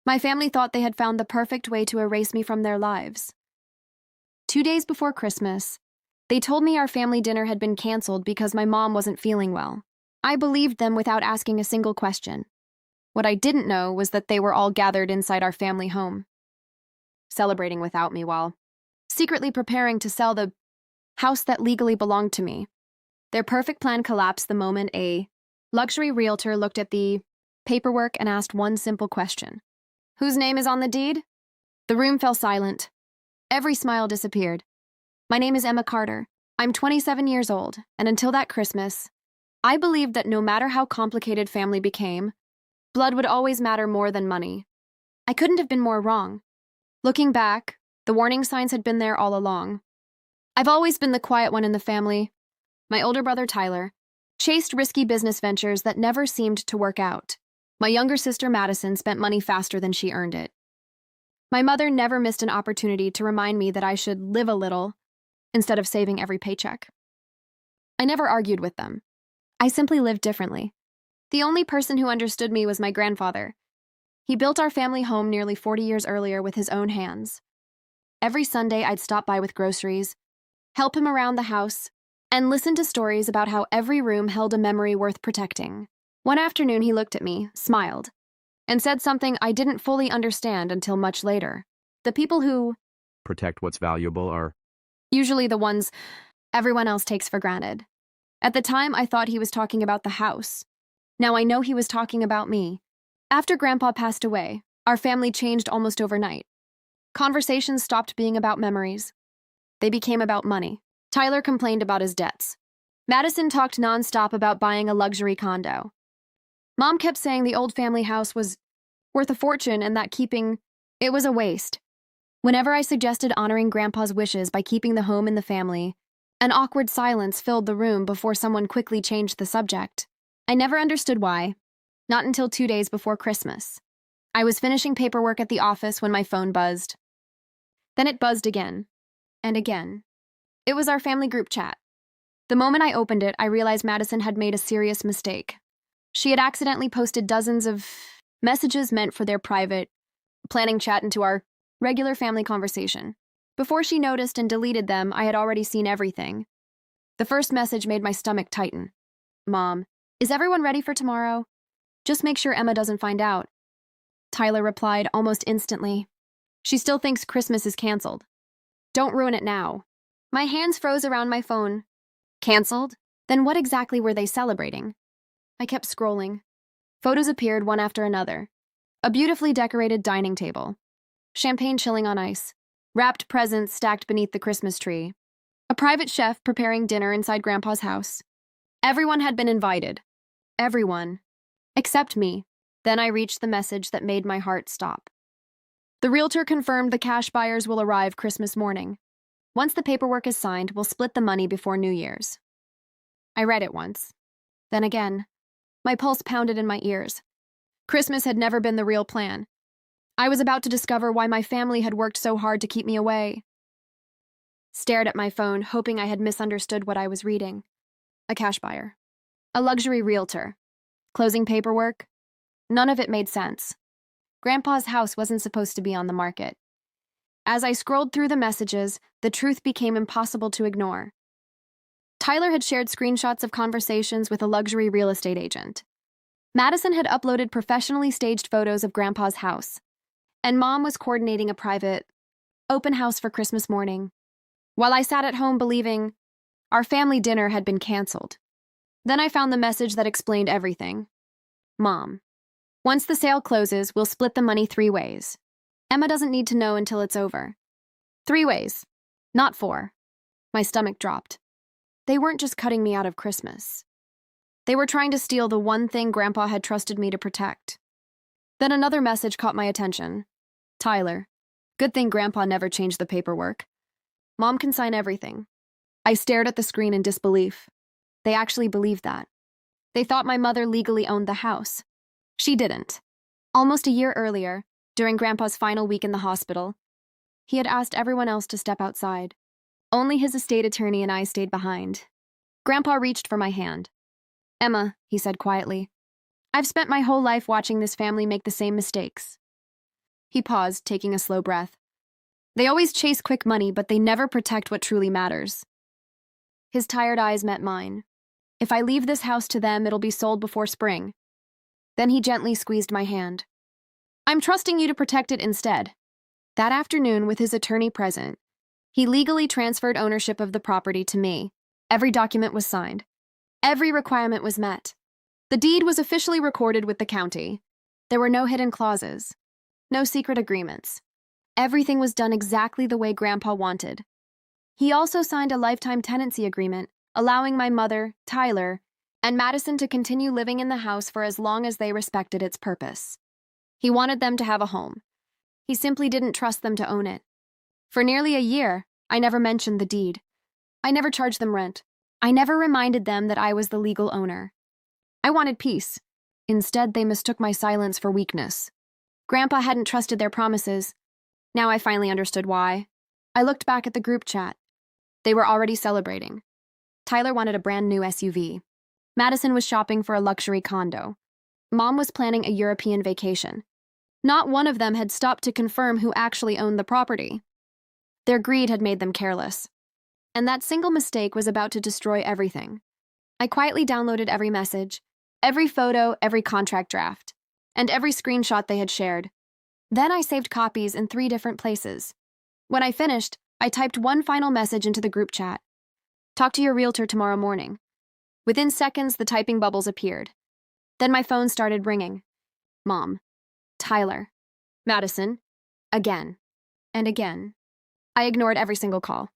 My family thought they had found the perfect way to erase me from their lives. 2 days before Christmas, they told me our family dinner had been canceled because my mom wasn't feeling well. I believed them without asking a single question. What I didn't know was that they were all gathered inside our family home, celebrating without me while secretly preparing to sell the house that legally belonged to me. Their perfect plan collapsed the moment a luxury realtor looked at the paperwork and asked one simple question. Whose name is on the deed? The room fell silent. Every smile disappeared. My name is Emma Carter. I'm 27 years old, and until that Christmas, I believed that no matter how complicated family became, blood would always matter more than money. I couldn't have been more wrong. Looking back, the warning signs had been there all along. I've always been the quiet one in the family. My older brother, Tyler, chased risky business ventures that never seemed to work out. My younger sister, Madison, spent money faster than she earned it. My mother never missed an opportunity to remind me that I should live a little instead of saving every paycheck. I never argued with them. I simply lived differently. The only person who understood me was my grandfather. He built our family home nearly 40 years earlier with his own hands. Every Sunday, I'd stop by with groceries, help him around the house, and listen to stories about how every room held a memory worth protecting. One afternoon, he looked at me, smiled, and said something I didn't fully understand until much later. The people who protect what's valuable are usually the ones everyone else takes for granted. At the time, I thought he was talking about the house. Now I know he was talking about me. After Grandpa passed away, our family changed almost overnight. Conversations stopped being about memories. They became about money. Tyler complained about his debts. Madison talked nonstop about buying a luxury condo. Mom kept saying the old family house was worth a fortune and that keeping it was a waste. Whenever I suggested honoring Grandpa's wishes by keeping the home in the family, an awkward silence filled the room before someone quickly changed the subject. I never understood why, not until 2 days before Christmas. I was finishing paperwork at the office when my phone buzzed. Then it buzzed again, and again. It was our family group chat. The moment I opened it, I realized Madison had made a serious mistake. She had accidentally posted dozens of messages meant for their private, planning chat into our regular family conversation. Before she noticed and deleted them, I had already seen everything. The first message made my stomach tighten. Mom, is everyone ready for tomorrow? Just make sure Emma doesn't find out. Tyler replied almost instantly. She still thinks Christmas is canceled. Don't ruin it now. My hands froze around my phone. Canceled? Then what exactly were they celebrating? I kept scrolling. Photos appeared one after another. A beautifully decorated dining table. Champagne chilling on ice. Wrapped presents stacked beneath the Christmas tree. A private chef preparing dinner inside Grandpa's house. Everyone had been invited. Everyone. Except me. Then I reached the message that made my heart stop. The realtor confirmed the cash buyers will arrive Christmas morning. Once the paperwork is signed, we'll split the money before New Year's. I read it once. Then again. My pulse pounded in my ears. Christmas had never been the real plan. I was about to discover why my family had worked so hard to keep me away. Stared at my phone, hoping I had misunderstood what I was reading. A cash buyer. A luxury realtor. Closing paperwork. None of it made sense. Grandpa's house wasn't supposed to be on the market. As I scrolled through the messages, the truth became impossible to ignore. Tyler had shared screenshots of conversations with a luxury real estate agent. Madison had uploaded professionally staged photos of Grandpa's house. And Mom was coordinating a private, open house for Christmas morning, while I sat at home believing our family dinner had been canceled. Then I found the message that explained everything. Mom, once the sale closes, we'll split the money 3 ways. Emma doesn't need to know until it's over. 3 ways, not 4. My stomach dropped. They weren't just cutting me out of Christmas. They were trying to steal the one thing Grandpa had trusted me to protect. Then another message caught my attention. Tyler, good thing Grandpa never changed the paperwork. Mom can sign everything. I stared at the screen in disbelief. They actually believed that. They thought my mother legally owned the house. She didn't. Almost a year earlier, during Grandpa's final week in the hospital, he had asked everyone else to step outside. Only his estate attorney and I stayed behind. Grandpa reached for my hand. Emma, he said quietly, I've spent my whole life watching this family make the same mistakes. He paused, taking a slow breath. They always chase quick money, but they never protect what truly matters. His tired eyes met mine. If I leave this house to them, it'll be sold before spring. Then he gently squeezed my hand. I'm trusting you to protect it instead. That afternoon, with his attorney present, he legally transferred ownership of the property to me. Every document was signed. Every requirement was met. The deed was officially recorded with the county. There were no hidden clauses, no secret agreements. Everything was done exactly the way Grandpa wanted. He also signed a lifetime tenancy agreement, allowing my mother, Tyler, and Madison to continue living in the house for as long as they respected its purpose. He wanted them to have a home. He simply didn't trust them to own it. For nearly a year, I never mentioned the deed. I never charged them rent. I never reminded them that I was the legal owner. I wanted peace. Instead, they mistook my silence for weakness. Grandpa hadn't trusted their promises. Now I finally understood why. I looked back at the group chat. They were already celebrating. Tyler wanted a brand new SUV. Madison was shopping for a luxury condo. Mom was planning a European vacation. Not one of them had stopped to confirm who actually owned the property. Their greed had made them careless. And that single mistake was about to destroy everything. I quietly downloaded every message, every photo, every contract draft, and every screenshot they had shared. Then I saved copies in 3 different places. When I finished, I typed one final message into the group chat. Talk to your realtor tomorrow morning. Within seconds, the typing bubbles appeared. Then my phone started ringing. Mom. Tyler. Madison. Again. And again. I ignored every single call.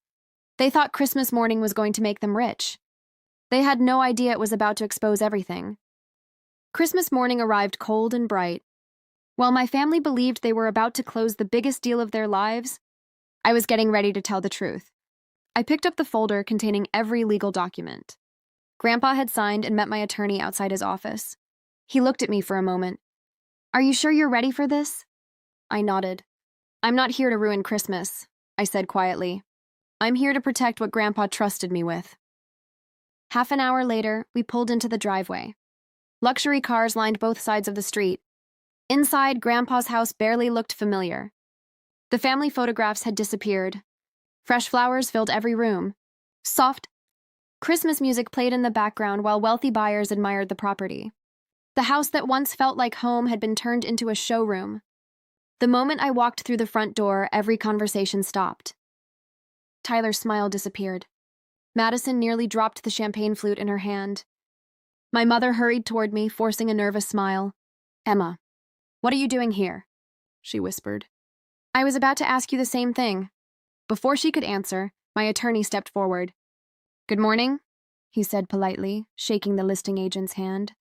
They thought Christmas morning was going to make them rich. They had no idea it was about to expose everything. Christmas morning arrived cold and bright. While my family believed they were about to close the biggest deal of their lives, I was getting ready to tell the truth. I picked up the folder containing every legal document. Grandpa had signed and met my attorney outside his office. He looked at me for a moment. Are you sure you're ready for this? I nodded. I'm not here to ruin Christmas, I said quietly. I'm here to protect what Grandpa trusted me with. Half an hour later, we pulled into the driveway. Luxury cars lined both sides of the street. Inside, Grandpa's house barely looked familiar. The family photographs had disappeared. Fresh flowers filled every room. Soft Christmas music played in the background while wealthy buyers admired the property. The house that once felt like home had been turned into a showroom. The moment I walked through the front door, every conversation stopped. Tyler's smile disappeared. Madison nearly dropped the champagne flute in her hand. My mother hurried toward me, forcing a nervous smile. Emma, what are you doing here? She whispered. I was about to ask you the same thing. Before she could answer, my attorney stepped forward. Good morning, he said politely, shaking the listing agent's hand.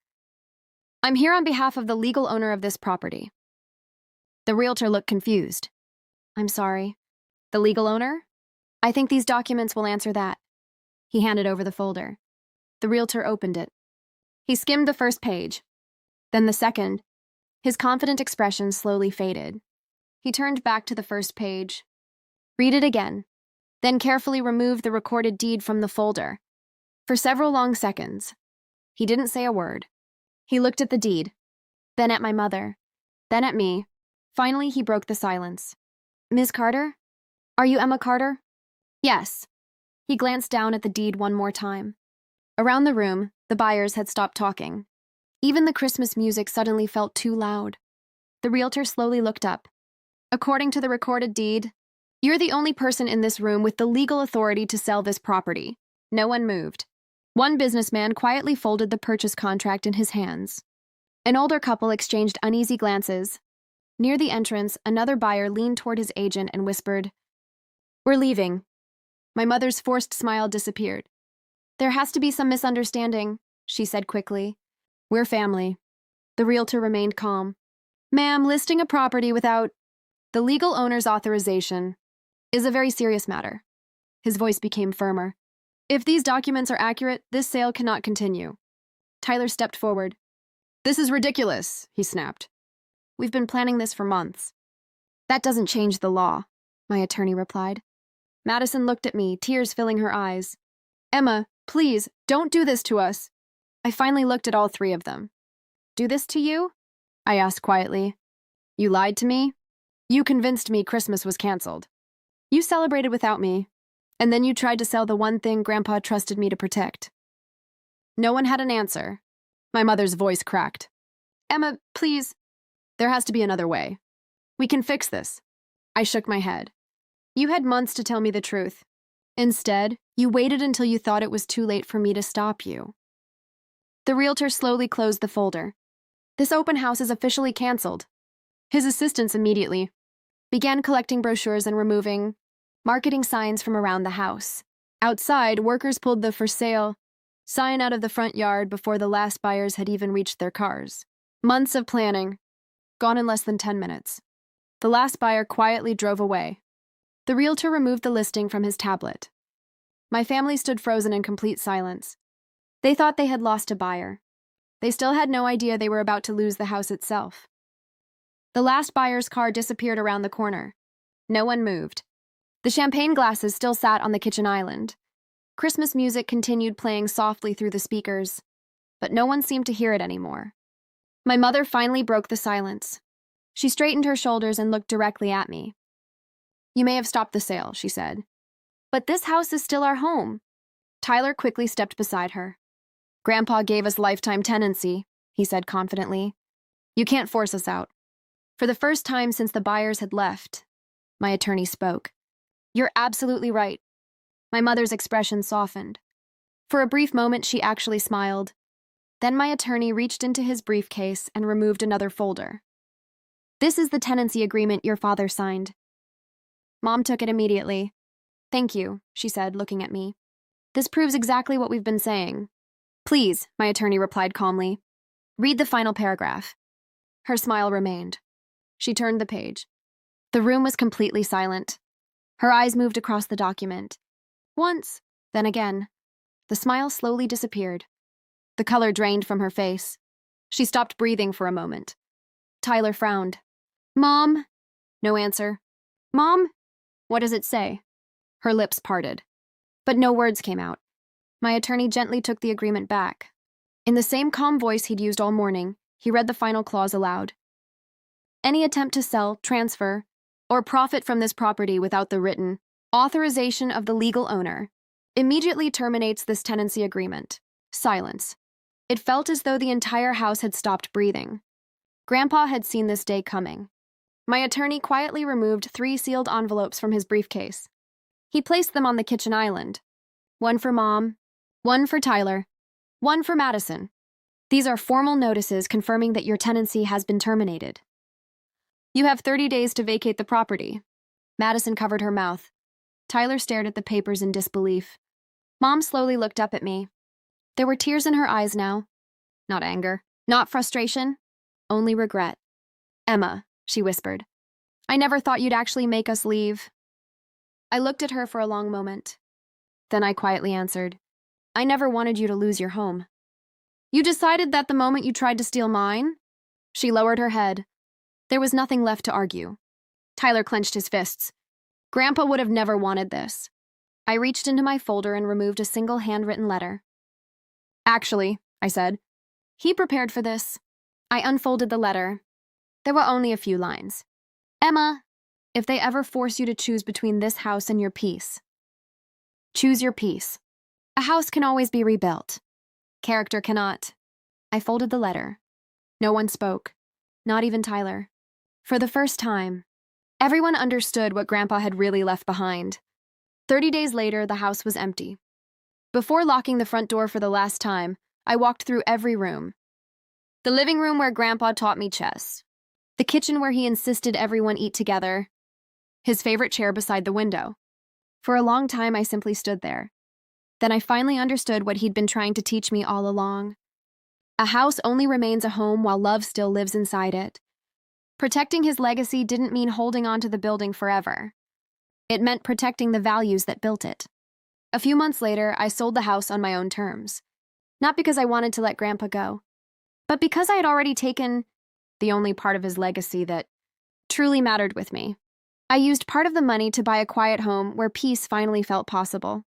I'm here on behalf of the legal owner of this property. The realtor looked confused. I'm sorry. The legal owner? I think these documents will answer that. He handed over the folder. The realtor opened it. He skimmed the first page, then the second. His confident expression slowly faded. He turned back to the first page. Read it again, then carefully removed the recorded deed from the folder. For several long seconds, he didn't say a word. He looked at the deed, then at my mother, then at me. Finally, he broke the silence. Ms. Carter? Are you Emma Carter? Yes. He glanced down at the deed one more time. Around the room, the buyers had stopped talking. Even the Christmas music suddenly felt too loud. The realtor slowly looked up. According to the recorded deed, you're the only person in this room with the legal authority to sell this property. No one moved. One businessman quietly folded the purchase contract in his hands. An older couple exchanged uneasy glances. Near the entrance, another buyer leaned toward his agent and whispered, We're leaving. My mother's forced smile disappeared. There has to be some misunderstanding, she said quickly. We're family. The realtor remained calm. Ma'am, listing a property without the legal owner's authorization is a very serious matter. His voice became firmer. If these documents are accurate, this sale cannot continue. Tyler stepped forward. This is ridiculous, he snapped. We've been planning this for months. That doesn't change the law, my attorney replied. Madison looked at me, tears filling her eyes. Emma, please, don't do this to us. I finally looked at all 3 of them. Do this to you? I asked quietly. You lied to me? You convinced me Christmas was canceled. You celebrated without me, and then you tried to sell the one thing Grandpa trusted me to protect. No one had an answer. My mother's voice cracked. Emma, please. There has to be another way. We can fix this. I shook my head. You had months to tell me the truth. Instead, you waited until you thought it was too late for me to stop you. The realtor slowly closed the folder. This open house is officially canceled. His assistants immediately began collecting brochures and removing marketing signs from around the house. Outside, workers pulled the "for sale" sign out of the front yard before the last buyers had even reached their cars. Months of planning, gone in less than 10 minutes. The last buyer quietly drove away. The realtor removed the listing from his tablet. My family stood frozen in complete silence. They thought they had lost a buyer. They still had no idea they were about to lose the house itself. The last buyer's car disappeared around the corner. No one moved. The champagne glasses still sat on the kitchen island. Christmas music continued playing softly through the speakers, but no one seemed to hear it anymore. My mother finally broke the silence. She straightened her shoulders and looked directly at me. You may have stopped the sale, she said. But this house is still our home. Tyler quickly stepped beside her. Grandpa gave us lifetime tenancy, he said confidently. You can't force us out. For the first time since the buyers had left, my attorney spoke. You're absolutely right. My mother's expression softened. For a brief moment, she actually smiled. Then my attorney reached into his briefcase and removed another folder. This is the tenancy agreement your father signed. Mom took it immediately. Thank you, she said, looking at me. This proves exactly what we've been saying. Please, my attorney replied calmly. Read the final paragraph. Her smile remained. She turned the page. The room was completely silent. Her eyes moved across the document. Once, then again. The smile slowly disappeared. The color drained from her face. She stopped breathing for a moment. Tyler frowned. Mom? No answer. Mom? What does it say? Her lips parted. But no words came out. My attorney gently took the agreement back. In the same calm voice he'd used all morning, he read the final clause aloud. Any attempt to sell, transfer, or profit from this property without the written authorization of the legal owner immediately terminates this tenancy agreement. Silence. It felt as though the entire house had stopped breathing. Grandpa had seen this day coming. My attorney quietly removed 3 sealed envelopes from his briefcase. He placed them on the kitchen island. One for Mom, one for Tyler, one for Madison. These are formal notices confirming that your tenancy has been terminated. You have 30 days to vacate the property. Madison covered her mouth. Tyler stared at the papers in disbelief. Mom slowly looked up at me. There were tears in her eyes now. Not anger, not frustration, only regret. Emma, she whispered, I never thought you'd actually make us leave. I looked at her for a long moment. Then I quietly answered, I never wanted you to lose your home. You decided that the moment you tried to steal mine? She lowered her head. There was nothing left to argue. Tyler clenched his fists. Grandpa would have never wanted this. I reached into my folder and removed a single handwritten letter. Actually, I said, he prepared for this. I unfolded the letter. There were only a few lines. Emma, if they ever force you to choose between this house and your peace, choose your peace. A house can always be rebuilt. Character cannot. I folded the letter. No one spoke, not even Tyler. For the first time, everyone understood what Grandpa had really left behind. 30 days later, the house was empty. Before locking the front door for the last time, I walked through every room. The living room where Grandpa taught me chess. The kitchen where he insisted everyone eat together. His favorite chair beside the window. For a long time, I simply stood there. Then I finally understood what he'd been trying to teach me all along. A house only remains a home while love still lives inside it. Protecting his legacy didn't mean holding on to the building forever. It meant protecting the values that built it. A few months later, I sold the house on my own terms. Not because I wanted to let Grandpa go, but because I had already taken the only part of his legacy that truly mattered with me. I used part of the money to buy a quiet home where peace finally felt possible.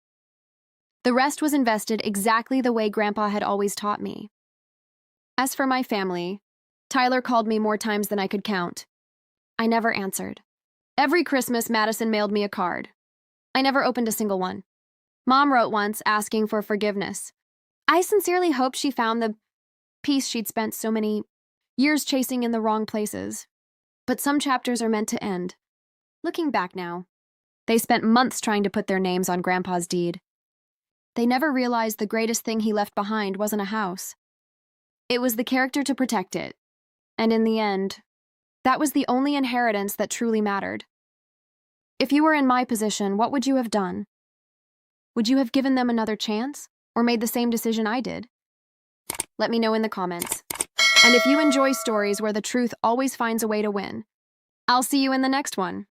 The rest was invested exactly the way Grandpa had always taught me. As for my family, Tyler called me more times than I could count. I never answered. Every Christmas, Madison mailed me a card. I never opened a single one. Mom wrote once asking for forgiveness. I sincerely hoped she found the peace she'd spent so many years chasing in the wrong places. But some chapters are meant to end. Looking back now, they spent months trying to put their names on Grandpa's deed. They never realized the greatest thing he left behind wasn't a house. It was the character to protect it. And in the end, that was the only inheritance that truly mattered. If you were in my position, what would you have done? Would you have given them another chance, or made the same decision I did? Let me know in the comments. And if you enjoy stories where the truth always finds a way to win, I'll see you in the next one.